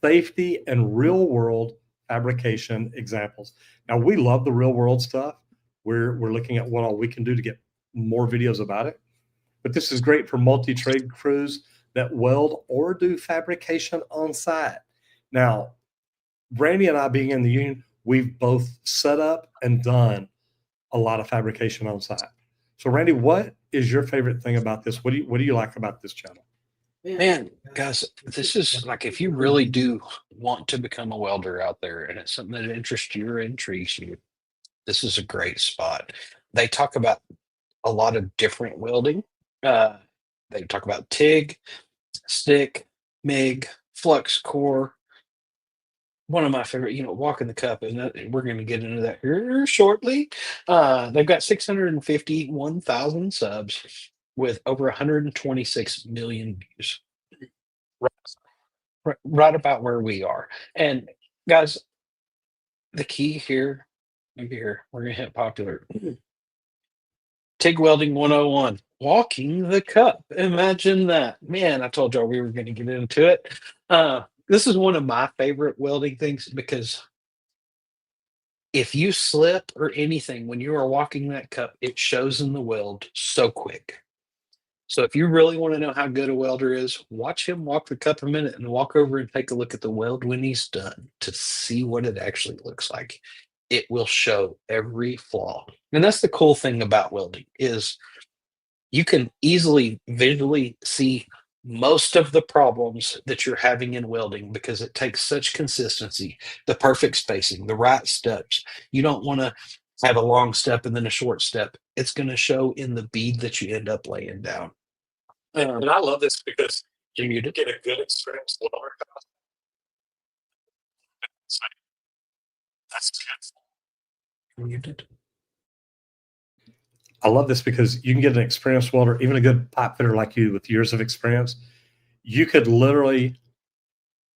[SPEAKER 1] safety, and real world fabrication examples. Now, we love the real world stuff. We're looking at what all we can do to get more videos about it. But this is great for multi trade crews that weld or do fabrication on site. Now, Randy and I being in the union, we've both set up and done a lot of fabrication on site. So, Randy, what is your favorite thing about this? What do you like about this channel?
[SPEAKER 2] Man, guys, this is like if you really do want to become a welder out there and it's something that interests you or intrigues you, this is a great spot. They talk about a lot of different welding. Uh, they talk about TIG, stick, MIG, flux core. One of my favorite, walking the cup, and we're going to get into that here shortly. They've got 651,000 subs with over 126 million views. Right about where we are. And guys, the key here, maybe here, we're going to hit popular. TIG Welding 101, walking the cup. Imagine that. Man, I told y'all we were going to get into it. This is one of my favorite welding things because if you slip or anything when you are walking that cup, it shows in the weld so quick. So if you really want to know how good a welder is, watch him walk the cup a minute and walk over and take a look at the weld when he's done to see what it actually looks like. It will show every flaw. And that's the cool thing about welding is you can easily visually see most of the problems that you're having in welding because it takes such consistency, the perfect spacing, the right steps. You don't want to have a long step and then a short step. It's going to show in the bead that you end up laying down.
[SPEAKER 4] And I love this because
[SPEAKER 2] You
[SPEAKER 4] you
[SPEAKER 2] muted?
[SPEAKER 4] get a good experience lower cost. So that's good.
[SPEAKER 2] Muted.
[SPEAKER 1] I love this because you can get an experienced welder, even a good pipe fitter like you with years of experience. You could literally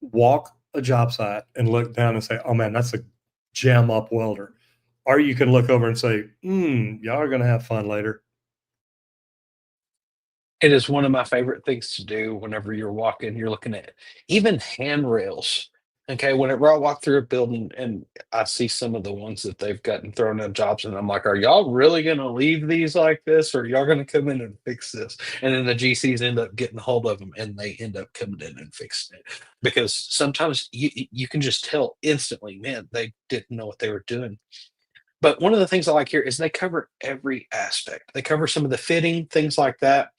[SPEAKER 1] walk a job site and look down and say, oh man, that's a jam up welder. Or you can look over and say, y'all are going to have fun later.
[SPEAKER 2] It is one of my favorite things to do whenever you're walking, you're looking at even handrails. Okay, whenever I walk through a building and I see some of the ones that they've gotten thrown at jobs, and I'm like, are y'all really going to leave these like this, or y'all going to come in and fix this? And then the GCs end up getting a hold of them, and they end up coming in and fixing it because sometimes you can just tell instantly, man, they didn't know what they were doing. But one of the things I like here is they cover every aspect. They cover some of the fitting, things like that.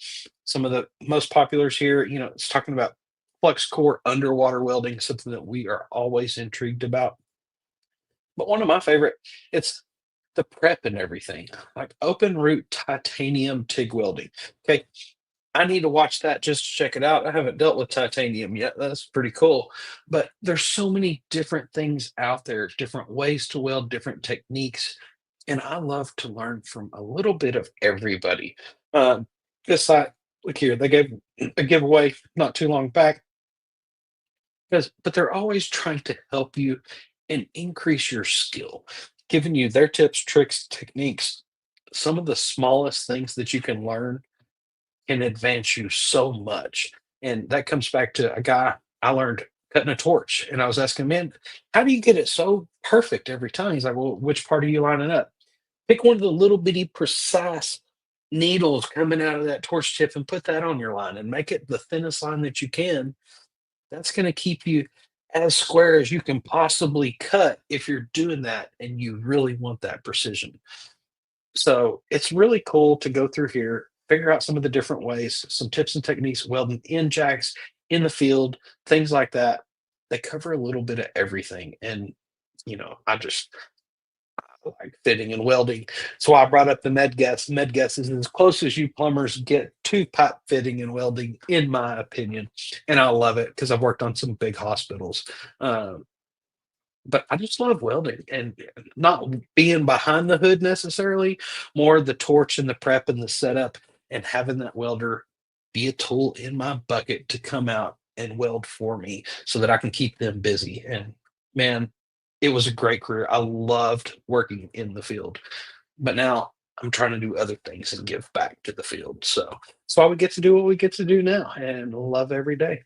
[SPEAKER 2] Some of the most populars here, it's talking about flux core underwater welding, something that we are always intrigued about. But one of my favorite, it's the prep and everything, like open root titanium TIG welding. Okay. I need to watch that just to check it out. I haven't dealt with titanium yet. That's pretty cool. But there's so many different things out there, different ways to weld, different techniques. And I love to learn from a little bit of everybody. This site, look here, they gave a giveaway not too long back. But they're always trying to help you and increase your skill, giving you their tips, tricks, techniques. Some of the smallest things that you can learn can advance you so much. And that comes back to a guy I learned cutting a torch. And I was asking, man, how do you get it so perfect every time? He's like, well, which part are you lining up? Pick one of the little bitty precise needles coming out of that torch tip and put that on your line and make it the thinnest line that you can. That's going to keep you as square as you can possibly cut if you're doing that and you really want that precision. So it's really cool to go through here, figure out some of the different ways, some tips and techniques, welding in jacks, in the field, things like that. They cover a little bit of everything. And, I like fitting and welding. So I brought up the MedGuess. MedGuess is as close as you plumbers get to pipe fitting and welding, in my opinion. And I love it because I've worked on some big hospitals. But I just love welding and not being behind the hood necessarily, more the torch and the prep and the setup and having that welder be a tool in my bucket to come out and weld for me so that I can keep them busy. And man, it was a great career. I loved working in the field. But now I'm trying to do other things and give back to the field. So that's why we get to do what we get to do now, and love every day.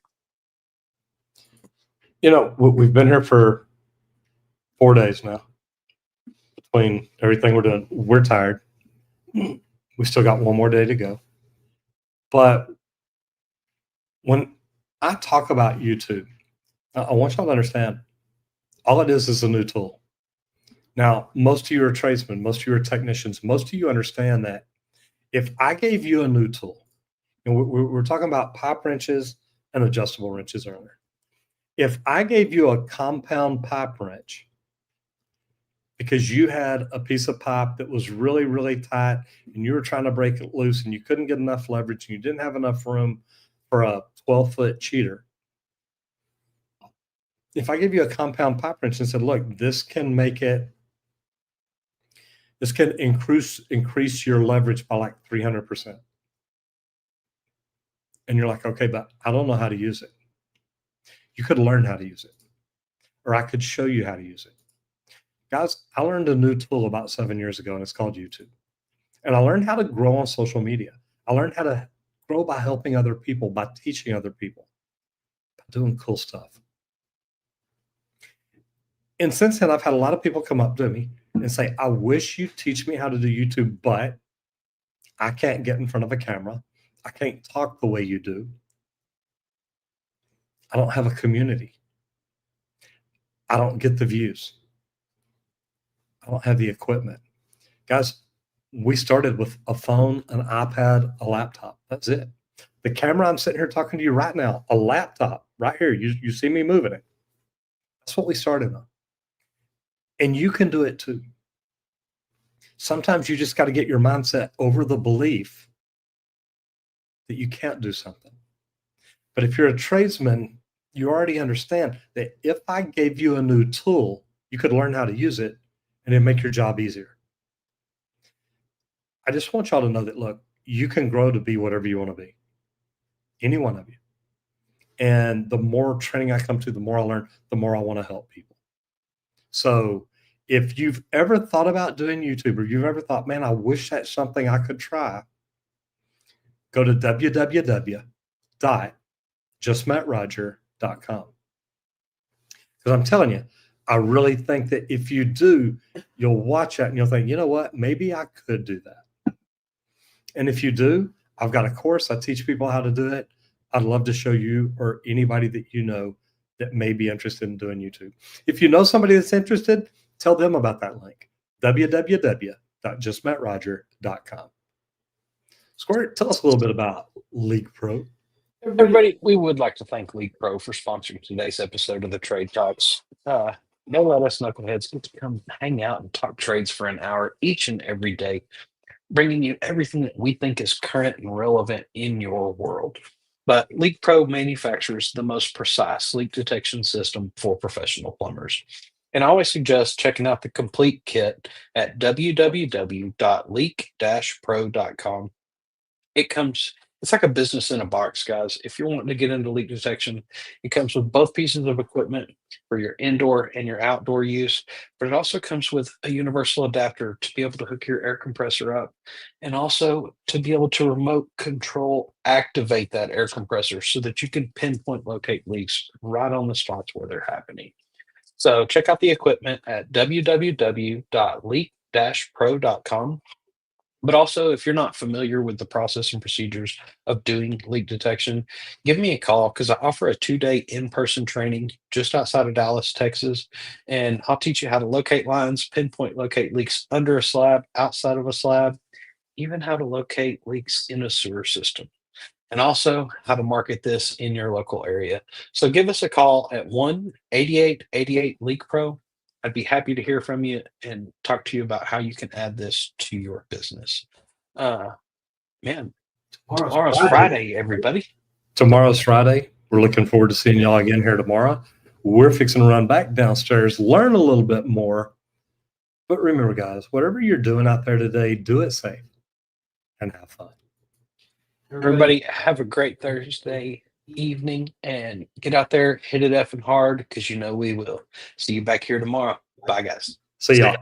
[SPEAKER 1] We've been here for 4 days now. Between everything we're doing, we're tired. We still got one more day to go. But when I talk about YouTube, I want y'all to understand all it is a new tool. Now, most of you are tradesmen, most of you are technicians, most of you understand that if I gave you a new tool, and we're talking about pipe wrenches and adjustable wrenches earlier. If I gave you a compound pipe wrench because you had a piece of pipe that was really, really tight and you were trying to break it loose and you couldn't get enough leverage and you didn't have enough room for a 12-foot cheater. If I give you a compound pipe wrench and said, look, this can increase your leverage by like 300%. And you're like, okay, but I don't know how to use it. You could learn how to use it, or I could show you how to use it. Guys, I learned a new tool about 7 years ago, and it's called YouTube. And I learned how to grow on social media. I learned how to grow by helping other people, by teaching other people, by doing cool stuff. And since then, I've had a lot of people come up to me and say, I wish you'd teach me how to do YouTube, but I can't get in front of a camera. I can't talk the way you do. I don't have a community. I don't get the views. I don't have the equipment. Guys, we started with a phone, an iPad, a laptop. That's it. The camera I'm sitting here talking to you right now, a laptop right here. You see me moving it. That's what we started on. And you can do it too. Sometimes you just got to get your mindset over the belief that you can't do something. But if you're a tradesman, you already understand that if I gave you a new tool, you could learn how to use it and it'd make your job easier. I just want y'all to know that, look, you can grow to be whatever you want to be. Any one of you. And the more training I come to, the more I learn, the more I want to help people. So if you've ever thought about doing YouTube, or you've ever thought, man, I wish that's something I could try, go to www.justmetroger.com. Because I'm telling you, I really think that if you do, you'll watch that and you'll think, you know what, maybe I could do that. And if you do, I've got a course. I teach people how to do it. I'd love to show you or anybody that you know that may be interested in doing YouTube. If you know somebody that's interested, tell them about that link, www.justmetroger.com. Squirt, tell us a little bit about League Pro.
[SPEAKER 2] Everybody, we would like to thank League Pro for sponsoring today's episode of the Trade Talks. Don't let us knuckleheads get to come hang out and talk trades for an hour each and every day, bringing you everything that we think is current and relevant in your world. But League Pro manufactures the most precise leak detection system for professional plumbers. And I always suggest checking out the complete kit at www.leak-pro.com. It's like a business in a box, guys. If you're wanting to get into leak detection, it comes with both pieces of equipment for your indoor and your outdoor use, but it also comes with a universal adapter to be able to hook your air compressor up, and also to be able to remote control activate that air compressor so that you can pinpoint locate leaks right on the spots where they're happening. So check out the equipment at www.leak-pro.com. But also, if you're not familiar with the process and procedures of doing leak detection, give me a call because I offer a 2-day in-person training just outside of Dallas, Texas. And I'll teach you how to locate lines, pinpoint locate leaks under a slab, outside of a slab, even how to locate leaks in a sewer system, and also how to market this in your local area. So give us a call at 1-8888-LEAK-PRO. I'd be happy to hear from you and talk to you about how you can add this to your business. Man, tomorrow's Friday, everybody.
[SPEAKER 1] Tomorrow's Friday. We're looking forward to seeing y'all again here tomorrow. We're fixing to run back downstairs, learn a little bit more. But remember, guys, whatever you're doing out there today, do it safe and have fun.
[SPEAKER 2] Everybody have a great Thursday evening and get out there, hit it effing hard because you know we will. See you back here tomorrow. Bye, guys.
[SPEAKER 1] See y'all.